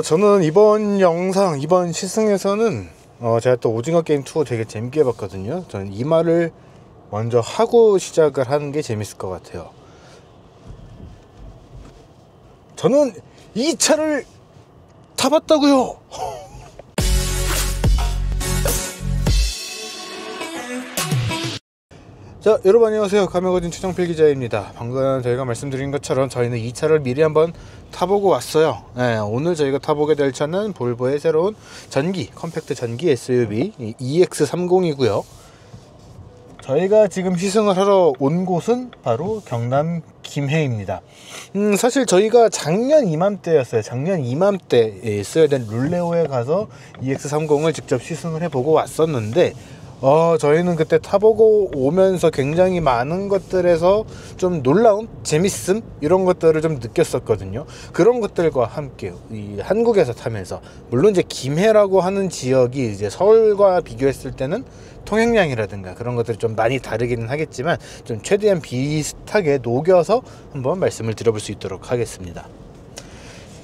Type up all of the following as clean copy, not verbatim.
저는 이번 영상, 이번 시승에서는 제가 또 오징어 게임 투어 되게 재밌게 해봤거든요. 저는 이 말을 먼저 하고 시작을 하는 게 재밌을 것 같아요. 저는 이 차를 타봤다고요. 자, 여러분 안녕하세요. 가면거진 최정필 기자입니다. 방금 저희가 말씀드린 것처럼 저희는 이 차를 미리 한번 타보고 왔어요. 오늘 저희가 타보게 될 차는 볼보의 새로운 전기 컴팩트 전기 SUV EX30이고요. 저희가 지금 시승을 하러 온 곳은 바로 경남 김해입니다. 사실 저희가 작년 이맘때였어요. 작년 이맘때에 써야 된 룰레오에 가서 EX30을 직접 시승을 해보고 왔었는데 저희는 그때 타보고 오면서 굉장히 많은 것들에서 좀 놀라움, 재밌음 이런 것들을 좀 느꼈었거든요. 그런 것들과 함께 이 한국에서 타면서, 물론 이제 김해라고 하는 지역이 이제 서울과 비교했을 때는 통행량이라든가 그런 것들이 좀 많이 다르기는 하겠지만 좀 최대한 비슷하게 녹여서 한번 말씀을 드려볼 수 있도록 하겠습니다.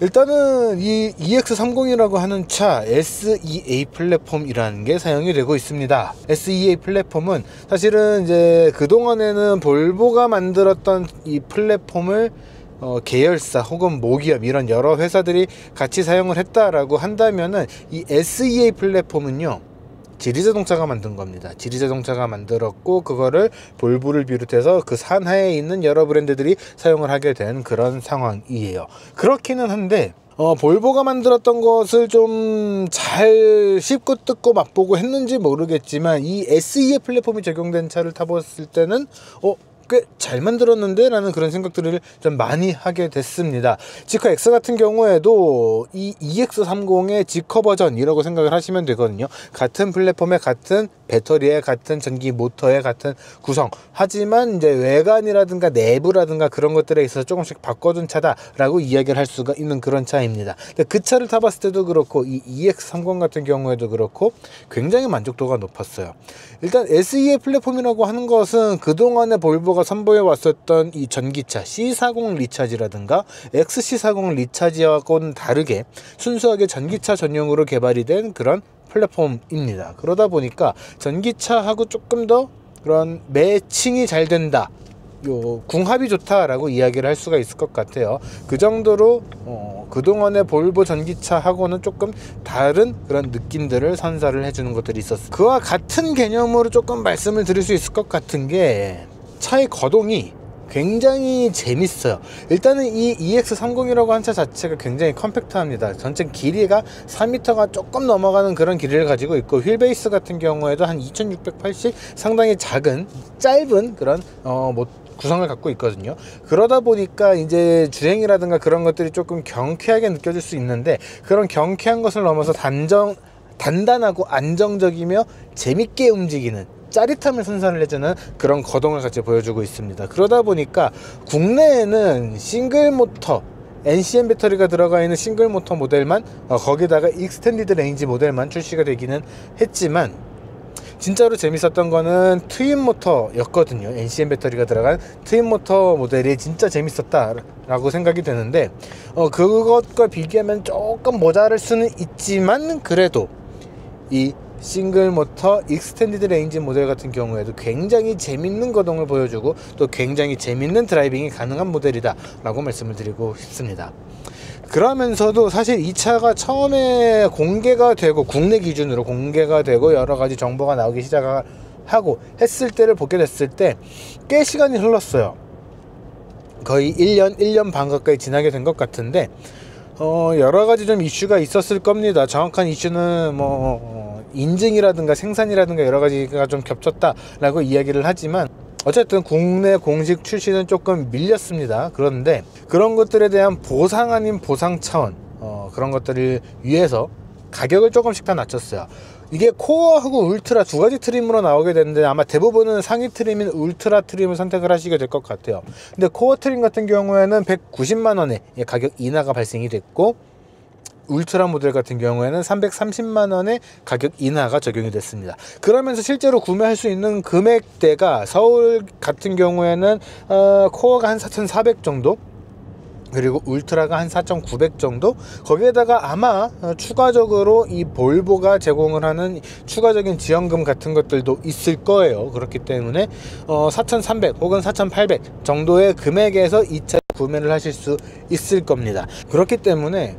일단은 이 EX30이라고 하는 차 SEA 플랫폼이라는 게 사용이 되고 있습니다. SEA 플랫폼은 사실은 이제 그동안에는 볼보가 만들었던 이 플랫폼을 계열사 혹은 모기업 이런 여러 회사들이 같이 사용을 했다라고 한다면은 이 SEA 플랫폼은요, 지리자동차가 만든 겁니다. 지리자동차가 만들었고 그거를 볼보를 비롯해서 그 산하에 있는 여러 브랜드들이 사용을 하게 된 그런 상황이에요. 그렇기는 한데 볼보가 만들었던 것을 좀 잘 씹고 뜯고 맛보고 했는지 모르겠지만 이 SEA 플랫폼이 적용된 차를 타봤을 때는 꽤 잘 만들었는데 라는 그런 생각들을 좀 많이 하게 됐습니다. 지커 X 같은 경우에도 이 EX30의 지커 버전이라고 생각을 하시면 되거든요. 같은 플랫폼에 같은 배터리에 같은 전기 모터에 같은 구성, 하지만 이제 외관이라든가 내부라든가 그런 것들에 있어서 조금씩 바꿔준 차다라고 이야기를 할 수가 있는 그런 차입니다. 근데 그 차를 타봤을 때도 그렇고 이 EX30 같은 경우에도 그렇고 굉장히 만족도가 높았어요. 일단 SEA 플랫폼이라고 하는 것은 그동안에 볼보가 선보여 왔었던 이 전기차 C40 리차지라든가 XC40 리차지와는 다르게 순수하게 전기차 전용으로 개발이 된 그런 플랫폼입니다. 그러다 보니까 전기차하고 조금 더 그런 매칭이 잘 된다, 궁합이 좋다라고 이야기를 할 수가 있을 것 같아요. 그 정도로 그동안의 볼보 전기차하고는 조금 다른 그런 느낌들을 선사를 해주는 것들이 있었어요. 그와 같은 개념으로 조금 말씀을 드릴 수 있을 것 같은 게 차의 거동이 굉장히 재밌어요. 일단은 이 EX30이라고 한 차 자체가 굉장히 컴팩트합니다. 전체 길이가 4m가 조금 넘어가는 그런 길이를 가지고 있고, 휠베이스 같은 경우에도 한 2680, 상당히 작은 짧은 그런 구성을 갖고 있거든요. 그러다 보니까 이제 주행이라든가 그런 것들이 조금 경쾌하게 느껴질 수 있는데, 그런 경쾌한 것을 넘어서 단단하고 안정적이며 재밌게 움직이는, 짜릿함을 선사를 해주는 그런 거동을 같이 보여주고 있습니다. 그러다 보니까 국내에는 싱글 모터 NCM 배터리가 들어가 있는 싱글 모터 모델만, 거기다가 익스텐디드 레인지 모델만 출시가 되기는 했지만, 진짜로 재밌었던 거는 트윈 모터였거든요. NCM 배터리가 들어간 트윈 모터 모델이 진짜 재밌었다 라고 생각이 되는데, 그것과 비교하면 조금 모자랄 수는 있지만, 그래도 이 싱글 모터 익스텐디드 레인지 모델 같은 경우에도 굉장히 재밌는 거동을 보여주고 또 굉장히 재밌는 드라이빙이 가능한 모델이다 라고 말씀을 드리고 싶습니다. 그러면서도 사실 이 차가 처음에 공개가 되고, 국내 기준으로 공개가 되고 여러가지 정보가 나오기 시작하고 했을 때를 보게 됐을 때 꽤 시간이 흘렀어요. 거의 1년 반 가까이 지나게 된 것 같은데, 여러가지 좀 이슈가 있었을 겁니다. 정확한 이슈는 인증이라든가 생산이라든가 여러가지가 좀 겹쳤다라고 이야기를 하지만, 어쨌든 국내 공식 출시는 조금 밀렸습니다. 그런데 그런 것들에 대한 보상 아닌 보상 차원, 그런 것들을 위해서 가격을 조금씩 다 낮췄어요. 이게 코어하고 울트라 두 가지 트림으로 나오게 되는데, 아마 대부분은 상위 트림인 울트라 트림을 선택을 하시게 될 것 같아요. 근데 코어 트림 같은 경우에는 190만원의 가격 인하가 발생이 됐고, 울트라 모델 같은 경우에는 330만원의 가격 인하가 적용이 됐습니다. 그러면서 실제로 구매할 수 있는 금액대가 서울 같은 경우에는 코어가 한 4,400 정도, 그리고 울트라가 한 4,900 정도. 거기에다가 아마 추가적으로 이 볼보가 제공을 하는 추가적인 지원금 같은 것들도 있을 거예요. 그렇기 때문에 4,300 혹은 4,800 정도의 금액에서 이 차 구매를 하실 수 있을 겁니다. 그렇기 때문에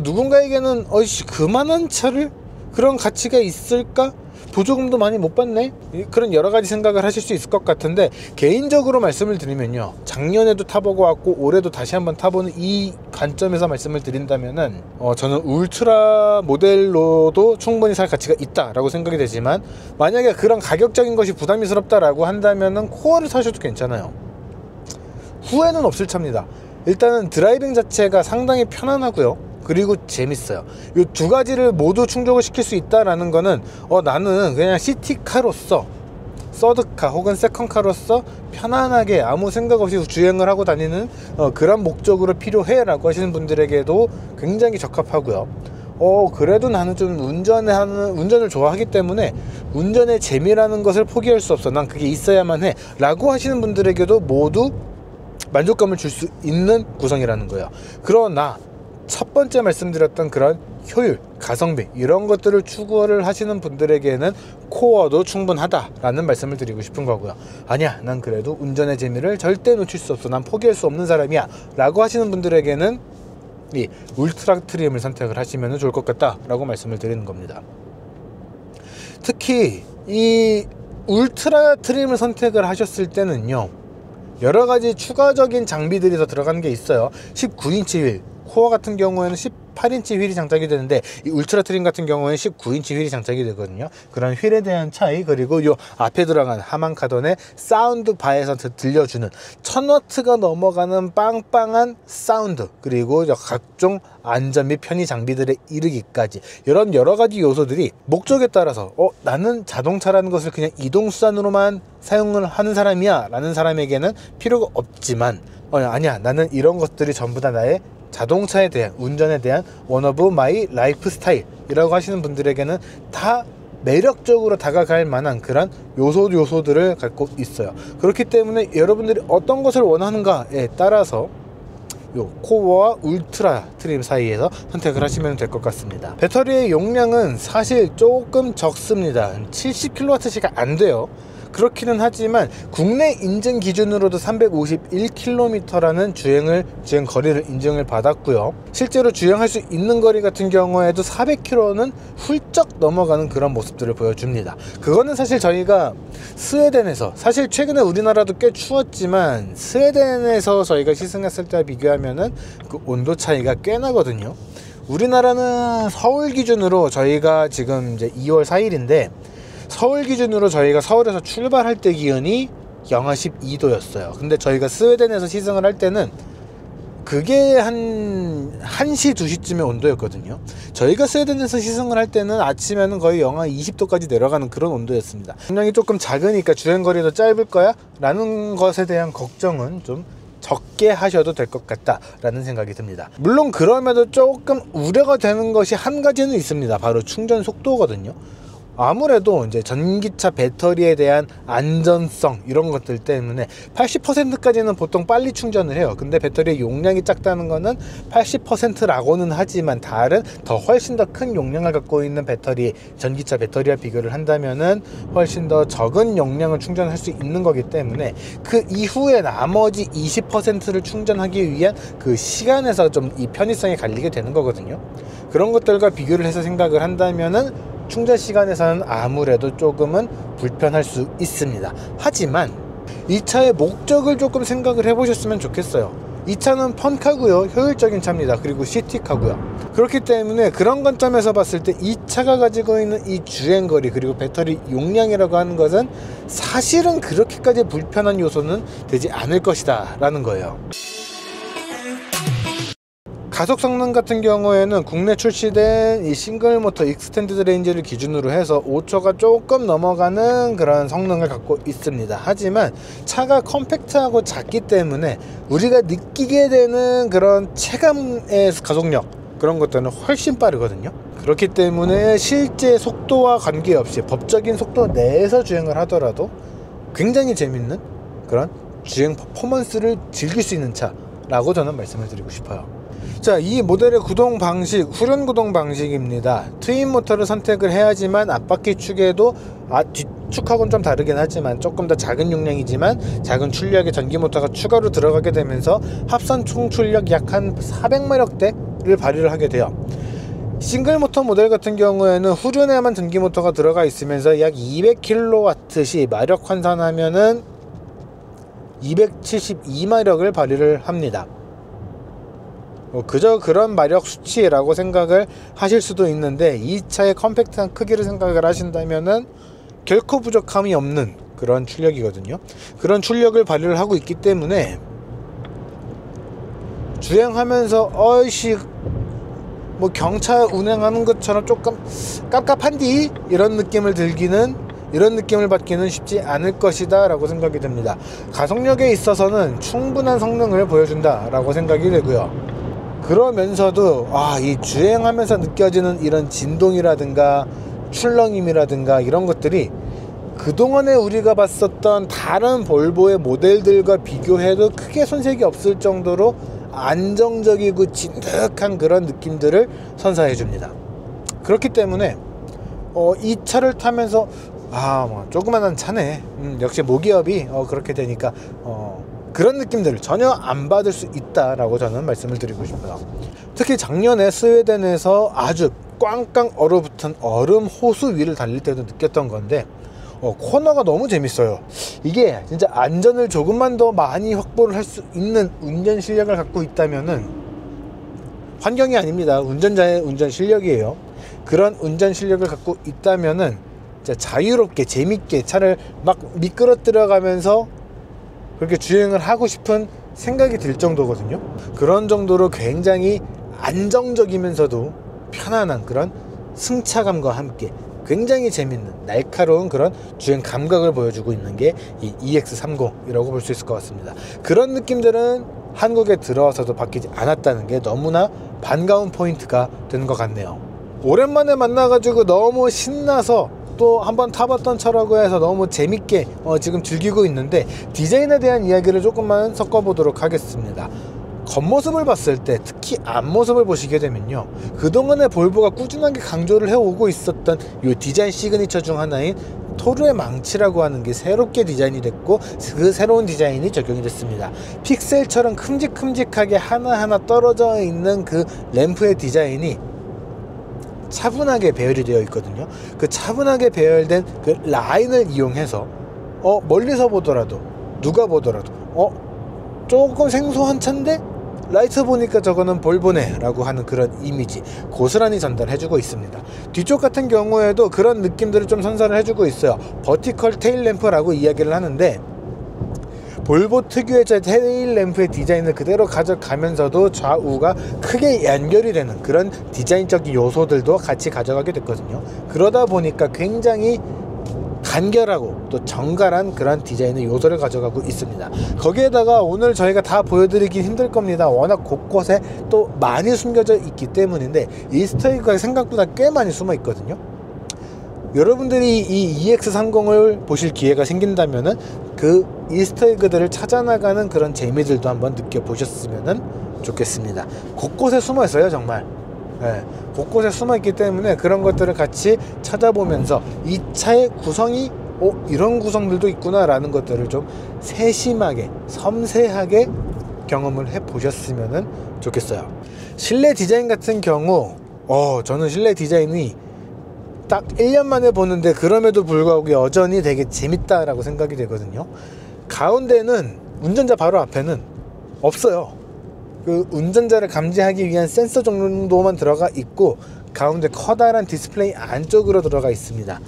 누군가에게는 그만한 차를 그런 가치가 있을까? 보조금도 많이 못 받네? 그런 여러가지 생각을 하실 수 있을 것 같은데, 개인적으로 말씀을 드리면요, 작년에도 타보고 왔고 올해도 다시 한번 타보는 이 관점에서 말씀을 드린다면은 저는 울트라 모델로도 충분히 살 가치가 있다라고 생각이 되지만, 만약에 그런 가격적인 것이 부담스럽다라고 한다면은 코어를 사셔도 괜찮아요. 후회는 없을 차입니다. 일단은 드라이빙 자체가 상당히 편안하고요, 그리고 재밌어요. 이 두 가지를 모두 충족을 시킬 수 있다라는 거는 나는 그냥 시티카로서, 서드카 혹은 세컨카로서 편안하게 아무 생각 없이 주행을 하고 다니는 그런 목적으로 필요해 라고 하시는 분들에게도 굉장히 적합하고요. 그래도 나는 좀 운전을 좋아하기 때문에 운전의 재미라는 것을 포기할 수 없어, 난 그게 있어야만 해 라고 하시는 분들에게도 모두 만족감을 줄 수 있는 구성이라는 거예요. 그러나 첫 번째 말씀드렸던 그런 효율, 가성비 이런 것들을 추구를 하시는 분들에게는 코어도 충분하다라는 말씀을 드리고 싶은 거고요. 아니야, 난 그래도 운전의 재미를 절대 놓칠 수 없어, 난 포기할 수 없는 사람이야 라고 하시는 분들에게는 이 울트라 트림을 선택을 하시면 좋을 것 같다 라고 말씀을 드리는 겁니다. 특히 이 울트라 트림을 선택을 하셨을 때는요, 여러가지 추가적인 장비들이 더 들어가는 게 있어요. 19인치 휠, 코어 같은 경우에는 18인치 휠이 장착이 되는데, 이 울트라 트림 같은 경우에는 19인치 휠이 장착이 되거든요. 그런 휠에 대한 차이, 그리고 요 앞에 들어간 하만 카던의 사운드 바에서 들려주는 1000W가 넘어가는 빵빵한 사운드, 그리고 각종 안전 및 편의 장비들에 이르기까지, 이런 여러가지 요소들이 목적에 따라서 나는 자동차라는 것을 그냥 이동수단으로만 사용을 하는 사람이야 라는 사람에게는 필요가 없지만, 아니야, 나는 이런 것들이 전부 다 나의 자동차에 대한, 운전에 대한 원 오브 마이 라이프 스타일이라고 하시는 분들에게는 다 매력적으로 다가갈 만한 그런 요소들을 갖고 있어요. 그렇기 때문에 여러분들이 어떤 것을 원하는가에 따라서 요 코어와 울트라 트림 사이에서 선택을 하시면 될 것 같습니다. 배터리의 용량은 사실 조금 적습니다. 70kWh가 안 돼요. 그렇기는 하지만 국내 인증 기준으로도 351km라는 주행 거리를 인증을 받았고요. 실제로 주행할 수 있는 거리 같은 경우에도 400km는 훌쩍 넘어가는 그런 모습들을 보여줍니다. 그거는 사실 저희가 스웨덴에서, 사실 최근에 우리나라도 꽤 추웠지만 스웨덴에서 저희가 시승했을 때와 비교하면은 그 온도 차이가 꽤 나거든요. 우리나라는 서울 기준으로, 저희가 지금 이제 2월 4일인데 서울 기준으로 저희가 서울에서 출발할 때 기온이 영하 12도였어요. 근데 저희가 스웨덴에서 시승을 할 때는 그게 한 1시, 2시쯤의 온도였거든요. 저희가 스웨덴에서 시승을 할 때는 아침에는 거의 영하 20도까지 내려가는 그런 온도였습니다. 용량이 조금 작으니까 주행거리도 짧을 거야 라는 것에 대한 걱정은 좀 적게 하셔도 될 것 같다 라는 생각이 듭니다. 물론 그럼에도 조금 우려가 되는 것이 한 가지는 있습니다. 바로 충전 속도거든요. 아무래도 이제 전기차 배터리에 대한 안전성 이런 것들 때문에 80%까지는 보통 빨리 충전을 해요. 근데 배터리의 용량이 작다는 거는 80%라고는 하지만 다른 훨씬 더 큰 용량을 갖고 있는 배터리, 전기차 배터리와 비교를 한다면은 훨씬 더 적은 용량을 충전할 수 있는 거기 때문에 그 이후에 나머지 20%를 충전하기 위한 그 시간에서 좀 이 편의성이 갈리게 되는 거거든요. 그런 것들과 비교를 해서 생각을 한다면은 충전 시간에서는 아무래도 조금은 불편할 수 있습니다. 하지만 이 차의 목적을 조금 생각을 해보셨으면 좋겠어요. 이 차는 펀카고요, 효율적인 차입니다. 그리고 시티카고요. 그렇기 때문에 그런 관점에서 봤을 때 이 차가 가지고 있는 이 주행거리, 그리고 배터리 용량이라고 하는 것은 사실은 그렇게까지 불편한 요소는 되지 않을 것이다 라는 거예요. 가속 성능 같은 경우에는 국내 출시된 이 싱글 모터 익스텐디드 레인지를 기준으로 해서 5초가 조금 넘어가는 그런 성능을 갖고 있습니다. 하지만 차가 컴팩트하고 작기 때문에 우리가 느끼게 되는 그런 체감의 가속력, 그런 것들은 훨씬 빠르거든요. 그렇기 때문에 실제 속도와 관계없이 법적인 속도 내에서 주행을 하더라도 굉장히 재밌는 그런 주행 퍼포먼스를 즐길 수 있는 차 라고 저는 말씀을 드리고 싶어요. 자, 이 모델의 구동 방식, 후륜 구동 방식입니다. 트윈 모터를 선택을 해야지만 앞바퀴 축에도 뒷축하고는 좀 다르긴 하지만 조금 더 작은 용량이지만 작은 출력의 전기 모터가 추가로 들어가게 되면서 합산 총 출력 약 한 400마력대를 발휘를 하게 돼요. 싱글 모터 모델 같은 경우에는 후륜에만 전기 모터가 들어가 있으면서 약 200kW 마력 환산하면은 272마력을 발휘를 합니다. 그저 그런 마력 수치라고 생각을 하실 수도 있는데 이 차의 컴팩트한 크기를 생각을 하신다면은 결코 부족함이 없는 그런 출력이거든요. 그런 출력을 발휘를 하고 있기 때문에 주행하면서 어이씨 뭐 경차 운행하는 것처럼 조금 깝깝한디 이런 느낌을 받기는 쉽지 않을 것이다 라고 생각이 됩니다. 가속력에 있어서는 충분한 성능을 보여준다 라고 생각이 되고요. 그러면서도 이 주행하면서 느껴지는 이런 진동이라든가 출렁임이라든가 이런 것들이 그동안에 우리가 봤었던 다른 볼보의 모델들과 비교해도 크게 손색이 없을 정도로 안정적이고 진득한 그런 느낌들을 선사해 줍니다. 그렇기 때문에 이 차를 타면서 뭐 조그만한 차네, 역시 모기업이 그렇게 되니까 그런 느낌들을 전혀 안 받을 수 있다라고 저는 말씀을 드리고 싶어요. 특히 작년에 스웨덴에서 아주 꽝꽝 얼어붙은 얼음 호수 위를 달릴 때도 느꼈던 건데 코너가 너무 재밌어요. 이게 진짜 안전을 조금만 더 많이 확보를 할 수 있는 운전 실력을 갖고 있다면은, 환경이 아닙니다, 운전자의 운전 실력이에요. 그런 운전 실력을 갖고 있다면은 진짜 자유롭게 재밌게 차를 막 미끄러뜨려 가면서 그렇게 주행을 하고 싶은 생각이 들 정도거든요. 그런 정도로 굉장히 안정적이면서도 편안한 그런 승차감과 함께 굉장히 재밌는 날카로운 그런 주행 감각을 보여주고 있는 게 이 EX30이라고 볼 수 있을 것 같습니다. 그런 느낌들은 한국에 들어와서도 바뀌지 않았다는 게 너무나 반가운 포인트가 되는 것 같네요. 오랜만에 만나가지고 너무 신나서 또 한번 타봤던 차라고 해서 너무 재밌게 지금 즐기고 있는데, 디자인에 대한 이야기를 조금만 섞어보도록 하겠습니다. 겉모습을 봤을 때, 특히 앞모습을 보시게 되면요, 그동안에 볼보가 꾸준하게 강조를 해오고 있었던 이 디자인 시그니처 중 하나인 토르의 망치라고 하는 게 새롭게 디자인이 됐고, 그 새로운 디자인이 적용이 됐습니다. 픽셀처럼 큼직큼직하게 하나하나 떨어져 있는 그 램프의 디자인이 차분하게 배열이 되어 있거든요. 그 차분하게 배열된 그 라인을 이용해서 멀리서 보더라도, 누가 보더라도 조금 생소한 차인데 라이트 보니까 저거는 볼보네 라고 하는 그런 이미지 고스란히 전달해주고 있습니다. 뒤쪽 같은 경우에도 그런 느낌들을 좀 선사를 해주고 있어요. 버티컬 테일 램프라고 이야기를 하는데, 볼보 특유의 테일 램프의 디자인을 그대로 가져가면서도 좌우가 크게 연결이 되는 그런 디자인적인 요소들도 같이 가져가게 됐거든요. 그러다 보니까 굉장히 간결하고 또 정갈한 그런 디자인의 요소를 가져가고 있습니다. 거기에다가 오늘 저희가 다 보여드리긴 힘들 겁니다. 워낙 곳곳에 또 많이 숨겨져 있기 때문인데 이스터에그가 생각보다 꽤 많이 숨어 있거든요. 여러분들이 이 EX30을 보실 기회가 생긴다면은 그 이스터에그들을 찾아나가는 그런 재미들도 한번 느껴보셨으면 좋겠습니다. 곳곳에 숨어 있어요, 정말. 곳곳에 숨어 있기 때문에 그런 것들을 같이 찾아보면서 이 차의 구성이 이런 구성들도 있구나 라는 것들을 좀 세심하게 섬세하게 경험을 해 보셨으면 좋겠어요. 실내 디자인 같은 경우 저는 실내 디자인이 딱 1년 만에 보는데 그럼에도 불구하고 여전히 되게 재밌다라고 생각이 되거든요. 가운데는 운전자 바로 앞에는 없어요. 그 운전자를 감지하기 위한 센서 정도만 들어가 있고, 가운데 커다란 디스플레이 안쪽으로 들어가 있습니다.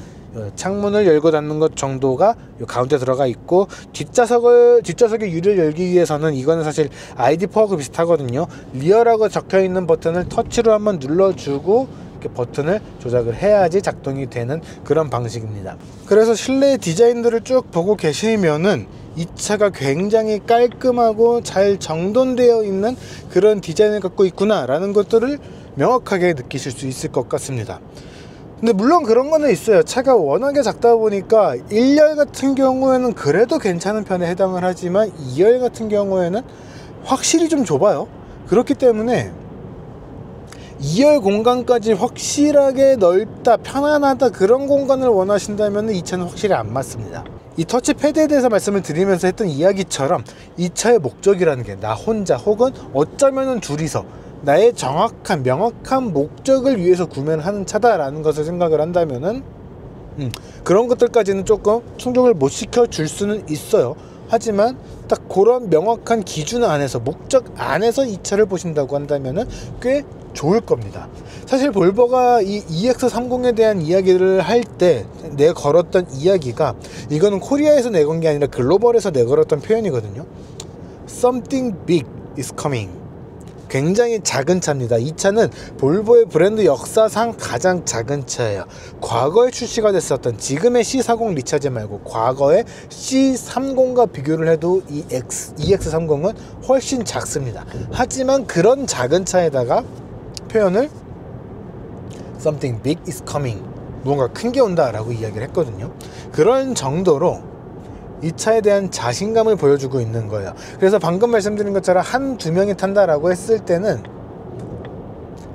창문을 열고 닫는 것 정도가 가운데 들어가 있고, 뒷좌석의 유리를 열기 위해서는 이거는 사실 ID4하고 비슷하거든요. 리어라고 적혀 있는 버튼을 터치로 한번 눌러주고 이렇게 버튼을 조작을 해야지 작동이 되는 그런 방식입니다. 그래서 실내 디자인들을 쭉 보고 계시면은 이 차가 굉장히 깔끔하고 잘 정돈되어 있는 그런 디자인을 갖고 있구나 라는 것들을 명확하게 느끼실 수 있을 것 같습니다. 근데 물론 그런 거는 있어요. 차가 워낙에 작다 보니까 1열 같은 경우에는 그래도 괜찮은 편에 해당을 하지만 2열 같은 경우에는 확실히 좀 좁아요. 그렇기 때문에 2열 공간까지 확실하게 넓다, 편안하다, 그런 공간을 원하신다면 이 차는 확실히 안 맞습니다. 이 터치패드에 대해서 말씀을 드리면서 했던 이야기처럼 이 차의 목적이라는 게 나 혼자 혹은 어쩌면은 둘이서 나의 정확한 명확한 목적을 위해서 구매를 하는 차다라는 것을 생각을 한다면은 그런 것들까지는 조금 충족을 못 시켜줄 수는 있어요. 하지만 딱 그런 명확한 기준 안에서, 목적 안에서 이 차를 보신다고 한다면은 꽤 좋을 겁니다. 사실 볼보가 이 EX30에 대한 이야기를 할 때 내걸었던 이야기가, 이거는 코리아에서 내건 게 아니라 글로벌에서 내걸었던 표현이거든요. Something big is coming. 굉장히 작은 차입니다. 이 차는 볼보의 브랜드 역사상 가장 작은 차예요. 과거에 출시가 됐었던 지금의 C40 리차제 말고 과거의 C30과 비교를 해도 이 EX30은 훨씬 작습니다. 하지만 그런 작은 차에다가 표현을 Something big is coming, 무언가 큰 게 온다 라고 이야기를 했거든요. 그런 정도로 이 차에 대한 자신감을 보여주고 있는 거예요. 그래서 방금 말씀드린 것처럼 한두 명이 탄다라고 했을 때는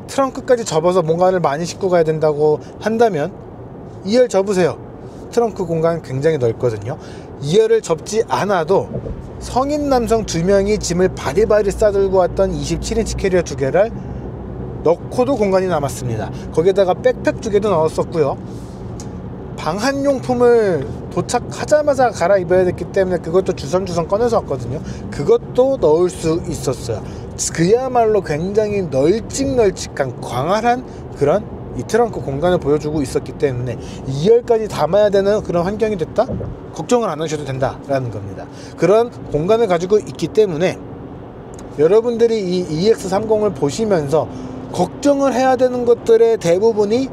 트렁크까지 접어서 뭔가를 많이 싣고 가야 된다고 한다면 2열 접으세요. 트렁크 공간 굉장히 넓거든요. 2열을 접지 않아도 성인 남성 2명이 짐을 바리바리 싸들고 왔던 27인치 캐리어 2개를 넣고도 공간이 남았습니다. 거기에다가 백팩 2개도 넣었었고요. 방한용품을 도착하자마자 갈아입어야 됐기 때문에 그것도 주섬주섬 꺼내서 왔거든요. 그것도 넣을 수 있었어요. 그야말로 굉장히 널찍널찍한 광활한 그런 이 트렁크 공간을 보여주고 있었기 때문에 2열까지 담아야 되는 그런 환경이 됐다? 걱정을 안 하셔도 된다라는 겁니다. 그런 공간을 가지고 있기 때문에 여러분들이 이 EX30을 보시면서 걱정을 해야 되는 것들의 대부분이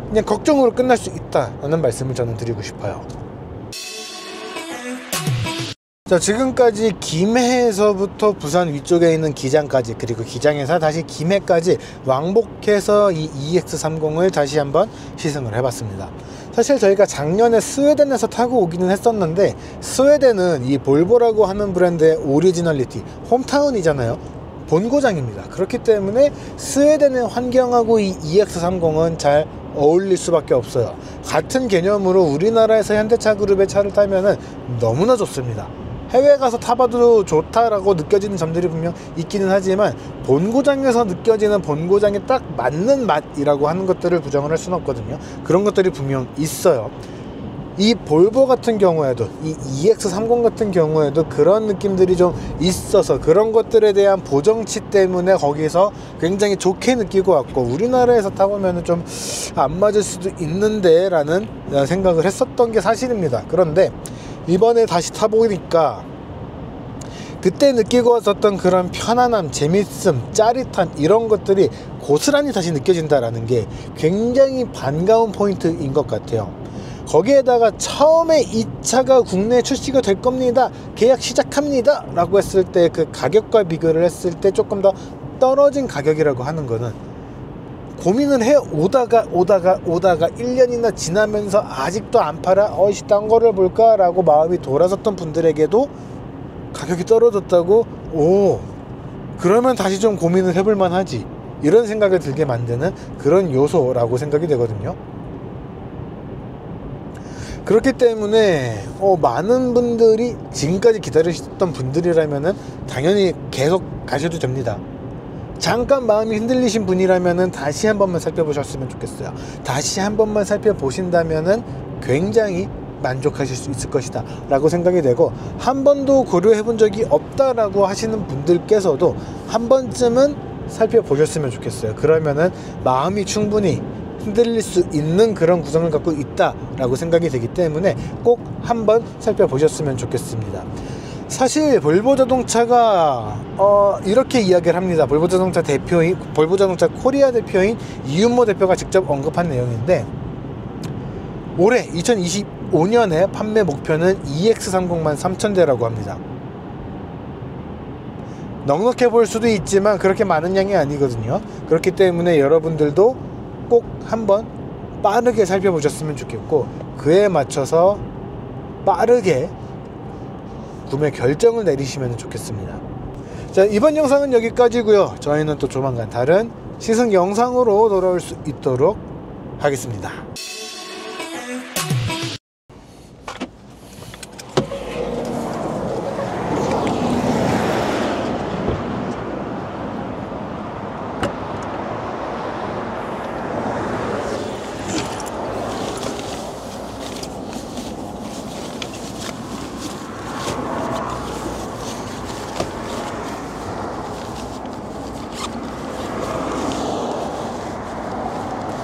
그냥 걱정으로 끝날 수 있다라는 말씀을 저는 드리고 싶어요. 자, 지금까지 김해에서부터 부산 위쪽에 있는 기장까지, 그리고 기장에서 다시 김해까지 왕복해서 이 EX30을 다시 한번 시승을 해봤습니다. 사실 저희가 작년에 스웨덴에서 타고 오기는 했었는데, 스웨덴은 이 볼보라고 하는 브랜드의 오리지널리티, 홈타운이잖아요. 본고장입니다. 그렇기 때문에 스웨덴의 환경하고 이 EX30은 잘 어울릴 수밖에 없어요. 같은 개념으로 우리나라에서 현대차 그룹의 차를 타면은 너무나 좋습니다. 해외 가서 타봐도 좋다라고 느껴지는 점들이 분명 있기는 하지만 본고장에서 느껴지는 본고장에 딱 맞는 맛이라고 하는 것들을 부정을 할 수는 없거든요. 그런 것들이 분명 있어요. 이 볼보 같은 경우에도, 이 EX30 같은 경우에도 그런 느낌들이 좀 있어서 그런 것들에 대한 보정치 때문에 거기서 굉장히 좋게 느끼고 왔고, 우리나라에서 타보면 좀 안 맞을 수도 있는데 라는 생각을 했었던 게 사실입니다. 그런데 이번에 다시 타보니까 그때 느끼고 왔었던 그런 편안함, 재밌음, 짜릿함, 이런 것들이 고스란히 다시 느껴진다라는 게 굉장히 반가운 포인트인 것 같아요. 거기에다가 처음에 이 차가 국내에 출시가 될 겁니다, 계약 시작합니다 라고 했을 때 그 가격과 비교를 했을 때 조금 더 떨어진 가격이라고 하는 거는, 고민을 해 오다가 1년이나 지나면서 아직도 안 팔아, 딴 거를 볼까 라고 마음이 돌아섰던 분들에게도 가격이 떨어졌다고, 그러면 다시 좀 고민을 해볼 만하지, 이런 생각을 들게 만드는 그런 요소라고 생각이 되거든요. 그렇기 때문에 많은 분들이 지금까지 기다리셨던 분들이라면은 당연히 계속 가셔도 됩니다. 잠깐 마음이 흔들리신 분이라면은 다시 한 번만 살펴보셨으면 좋겠어요. 다시 한 번만 살펴보신다면은 굉장히 만족하실 수 있을 것이다 라고 생각이 되고, 한 번도 고려해 본 적이 없다라고 하시는 분들께서도 한 번쯤은 살펴보셨으면 좋겠어요. 그러면은 마음이 충분히 흔들릴 수 있는 그런 구성을 갖고 있다라고 생각이 되기 때문에 꼭 한번 살펴보셨으면 좋겠습니다. 사실 볼보 자동차가 이렇게 이야기를 합니다. 볼보 자동차 코리아 대표인 이윤모 대표가 직접 언급한 내용인데, 올해 2025년에 판매 목표는 EX30만 3,000대라고 합니다. 넉넉해 보일 수도 있지만 그렇게 많은 양이 아니거든요. 그렇기 때문에 여러분들도 꼭 한번 빠르게 살펴보셨으면 좋겠고, 그에 맞춰서 빠르게 구매 결정을 내리시면 좋겠습니다. 자, 이번 영상은 여기까지고요. 저희는 또 조만간 다른 시승 영상으로 돌아올 수 있도록 하겠습니다.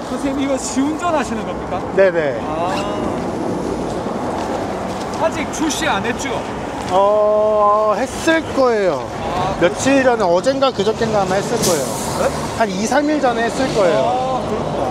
선생님 이거 시운전 하시는 겁니까? 네네. 아직 출시 안 했죠? 했을 거예요. 며칠 전에, 어젠가 그저께인가 아마 했을 거예요. 네? 한 2, 3일 전에 했을 거예요. 그렇구나.